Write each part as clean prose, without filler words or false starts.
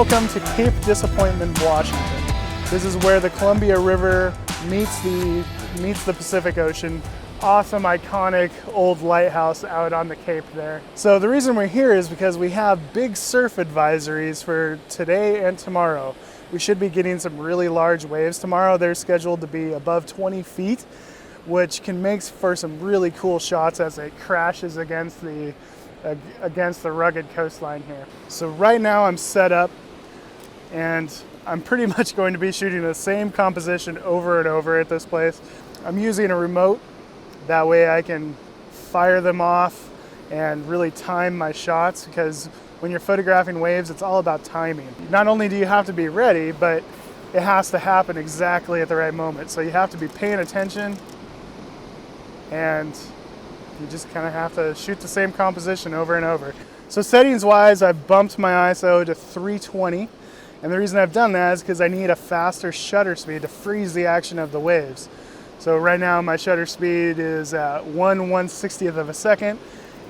Welcome to Cape Disappointment, Washington. This is where the Columbia River meets the Pacific Ocean. Awesome, iconic old lighthouse out on the Cape there. So the reason we're here is because we have big surf advisories for today and tomorrow. We should be getting some really large waves tomorrow. They're scheduled to be above 20 feet, which can make for some really cool shots as it crashes against the rugged coastline here. So right now I'm set up and I'm pretty much going to be shooting the same composition over and over at this place. I'm using a remote. That way I can fire them off and really time my shots, because when you're photographing waves, it's all about timing. Not only do you have to be ready, but it has to happen exactly at the right moment. So you have to be paying attention, and you just kind of have to shoot the same composition over and over. So settings wise, I've bumped my ISO to 320. And the reason I've done that is because I need a faster shutter speed to freeze the action of the waves. So right now my shutter speed is at 1/160th of a second,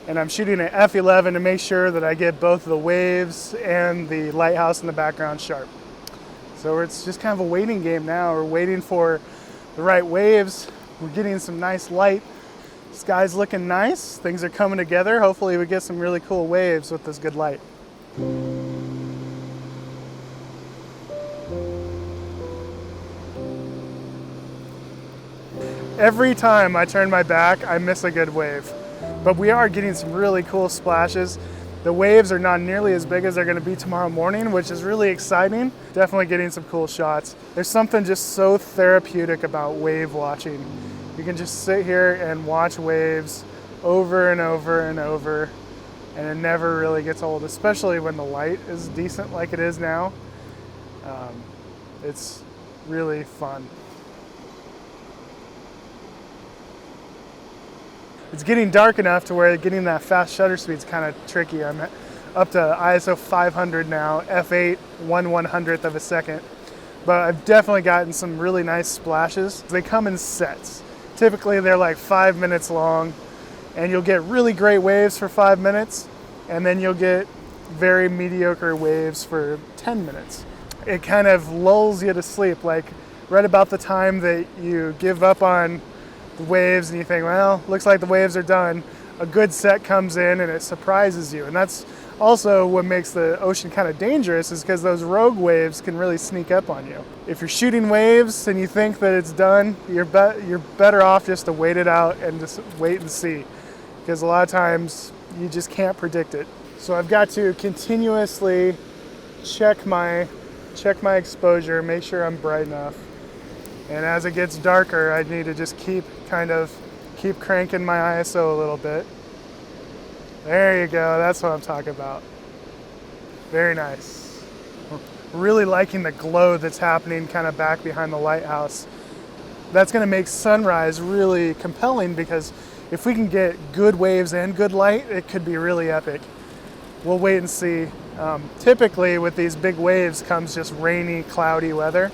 and I'm shooting at f11 to make sure that I get both the waves and the lighthouse in the background sharp. So it's just kind of a waiting game now. We're waiting for the right waves. We're getting some nice light. Sky's looking nice. Things are coming together. Hopefully we get some really cool waves with this good light. Every time I turn my back, I miss a good wave. But we are getting some really cool splashes. The waves are not nearly as big as they're gonna be tomorrow morning, which is really exciting. Definitely getting some cool shots. There's something just so therapeutic about wave watching. You can just sit here and watch waves over and over and over, and it never really gets old, especially when the light is decent like it is now. It's really fun. It's getting dark enough to where getting that fast shutter speed is kind of tricky. I'm up to ISO 500 now, f8, 1/100th of a second. But I've definitely gotten some really nice splashes. They come in sets. Typically they're like 5 minutes long, and you'll get really great waves for 5 minutes, and then you'll get very mediocre waves for 10 minutes. It kind of lulls you to sleep, like right about the time that you give up on the waves and you think, well, looks like the waves are done, a good set comes in and it surprises you. And that's also what makes the ocean kind of dangerous, is because those rogue waves can really sneak up on you. If you're shooting waves and you think that it's done, you're better off just to wait it out and just wait and see, because a lot of times you just can't predict it. So I've got to continuously check my exposure, make sure I'm bright enough. And as it gets darker, I need to just keep cranking my ISO a little bit. There you go, that's what I'm talking about. Very nice. Really liking the glow that's happening kind of back behind the lighthouse. That's gonna make sunrise really compelling, because if we can get good waves and good light, it could be really epic. We'll wait and see. Typically with these big waves comes just rainy, cloudy weather.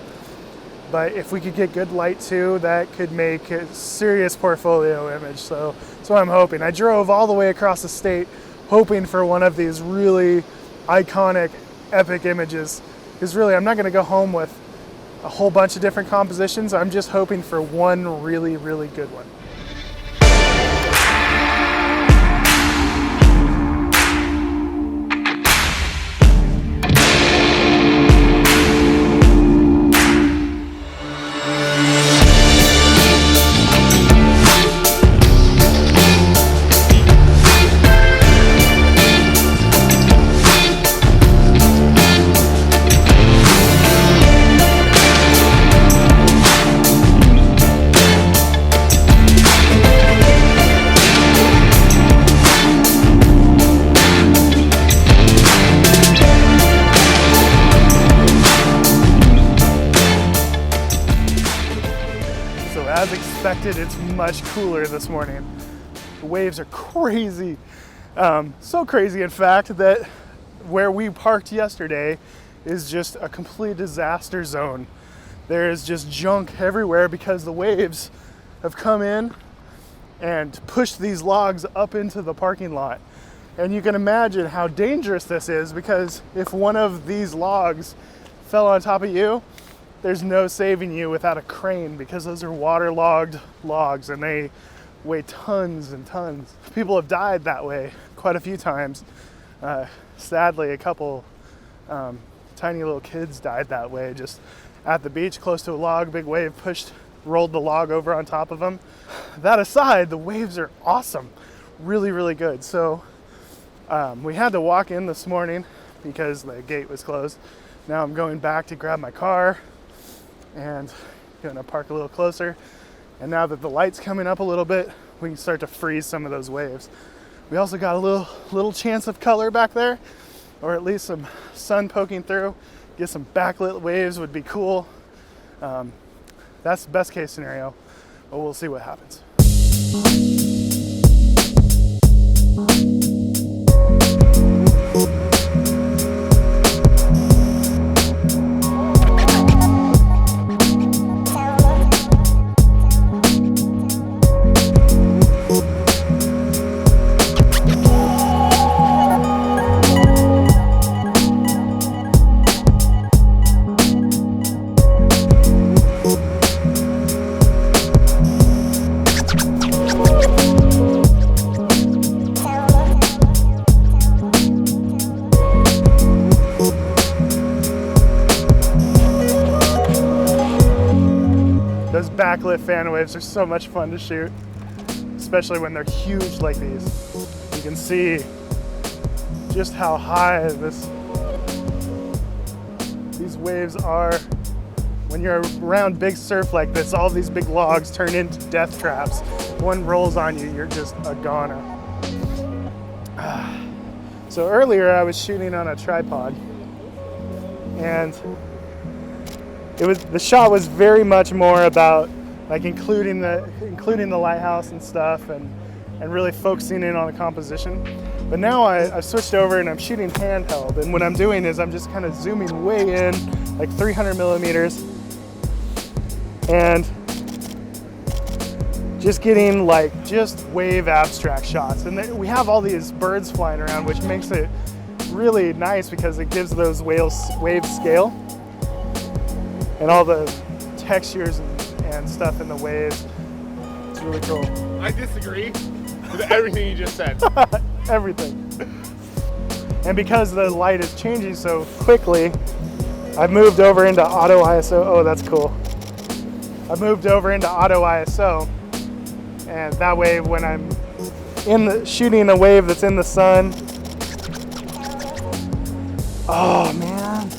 But if we could get good light too, that could make a serious portfolio image. So that's what I'm hoping. I drove all the way across the state hoping for one of these really iconic, epic images. Because really, I'm not gonna go home with a whole bunch of different compositions. I'm just hoping for one really, really good one. As expected, it's much cooler this morning. The waves are crazy. So crazy, in fact, that where we parked yesterday is just a complete disaster zone. There is just junk everywhere because the waves have come in and pushed these logs up into the parking lot. And you can imagine how dangerous this is, because if one of these logs fell on top of you, there's no saving you without a crane, because those are waterlogged logs and they weigh tons and tons. People have died that way quite a few times. Sadly, a couple tiny little kids died that way, just at the beach close to a log. Big wave rolled the log over on top of them. That aside, the waves are awesome, really, really good. So we had to walk in this morning because the gate was closed. Now I'm going back to grab my car and gonna park a little closer. And now that the light's coming up a little bit, we can start to freeze some of those waves. We also got a little chance of color back there, or at least some sun poking through. Get some backlit waves would be cool. That's the best case scenario, but we'll see what happens. Those backlit fan waves are so much fun to shoot, especially when they're huge like these. You can see just how high these waves are. When you're around big surf like this, all these big logs turn into death traps. One rolls on you, you're just a goner. So earlier I was shooting on a tripod, and the shot was very much more about like including the lighthouse and stuff, and really focusing in on the composition. But now I've switched over and I'm shooting handheld, and what I'm doing is I'm just kind of zooming way in, like 300 millimeters, and just getting like just wave abstract shots. And we have all these birds flying around, which makes it really nice because it gives those waves scale and all the textures and stuff in the waves. It's really cool. I disagree with everything you just said. Everything. And because the light is changing so quickly, I've moved over into auto ISO. Oh, that's cool. I've moved over into auto ISO, and that way when I'm shooting a wave that's in the sun, oh man,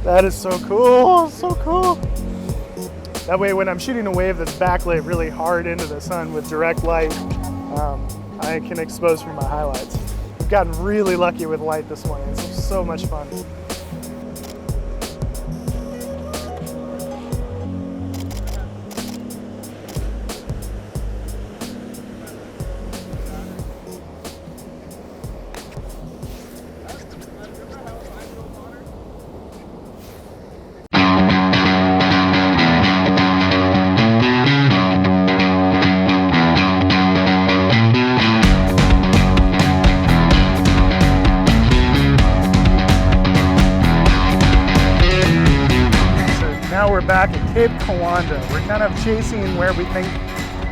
that is so cool, so cool. That way when I'm shooting a wave that's backlit really hard into the sun with direct light, I can expose for my highlights. I've gotten really lucky with light this morning. It's so much fun. Now we're back at Cape Kanda. We're kind of chasing where we think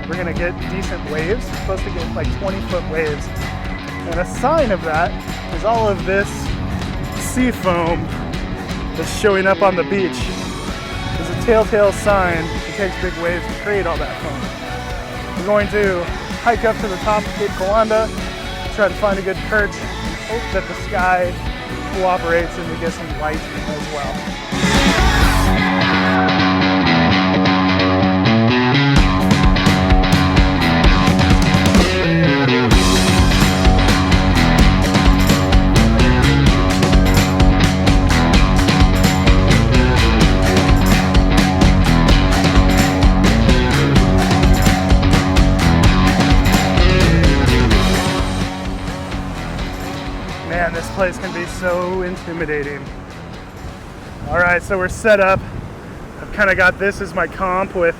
we're gonna get decent waves. We're supposed to get like 20-foot waves. And a sign of that is all of this sea foam that's showing up on the beach. There's a telltale sign. It takes big waves to create all that foam. We're going to hike up to the top of Cape Kanda, try to find a good perch, hope that the sky cooperates and we get some light as well. Man, this place can be so intimidating. All right, so we're set up. I've kind of got this as my comp with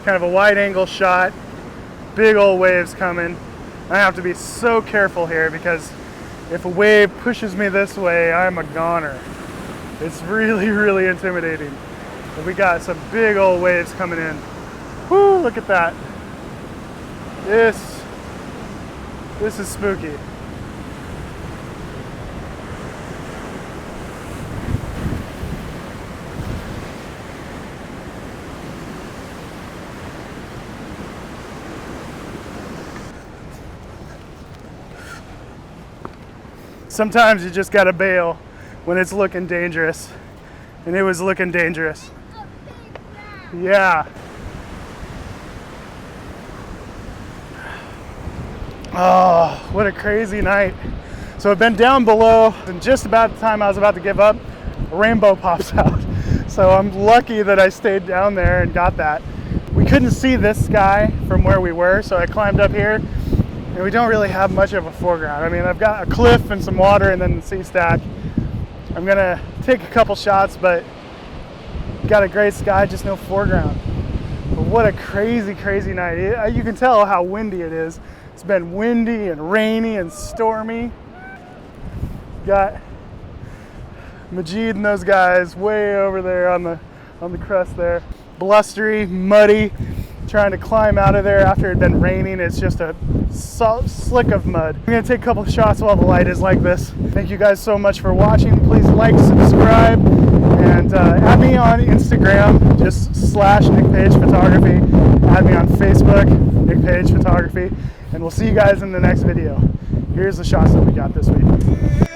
kind of a wide angle shot, big old waves coming. I have to be so careful here because if a wave pushes me this way, I'm a goner. It's really, really intimidating. But we got some big old waves coming in. Whoo, look at that. This is spooky. Sometimes you just gotta bail when it's looking dangerous. And it was looking dangerous. Yeah. Oh, what a crazy night. So I've been down below, and just about the time I was about to give up, a rainbow pops out. So I'm lucky that I stayed down there and got that. We couldn't see this sky from where we were, so I climbed up here, and we don't really have much of a foreground. I mean, I've got a cliff and some water and then the sea stack. I'm gonna take a couple shots, but got a great sky, just no foreground. But what a crazy, crazy night. You can tell how windy it is. It's been windy and rainy and stormy. Got Majid and those guys way over there on the crest there. Blustery, muddy, trying to climb out of there after it had been raining. It's just a slick of mud. I'm gonna take a couple shots while the light is like this. Thank you guys so much for watching. Please like, subscribe, and add me on Instagram, just /Nick Page Photography. Add me on Facebook, Nick Page Photography, and we'll see you guys in the next video. Here's the shots that we got this week.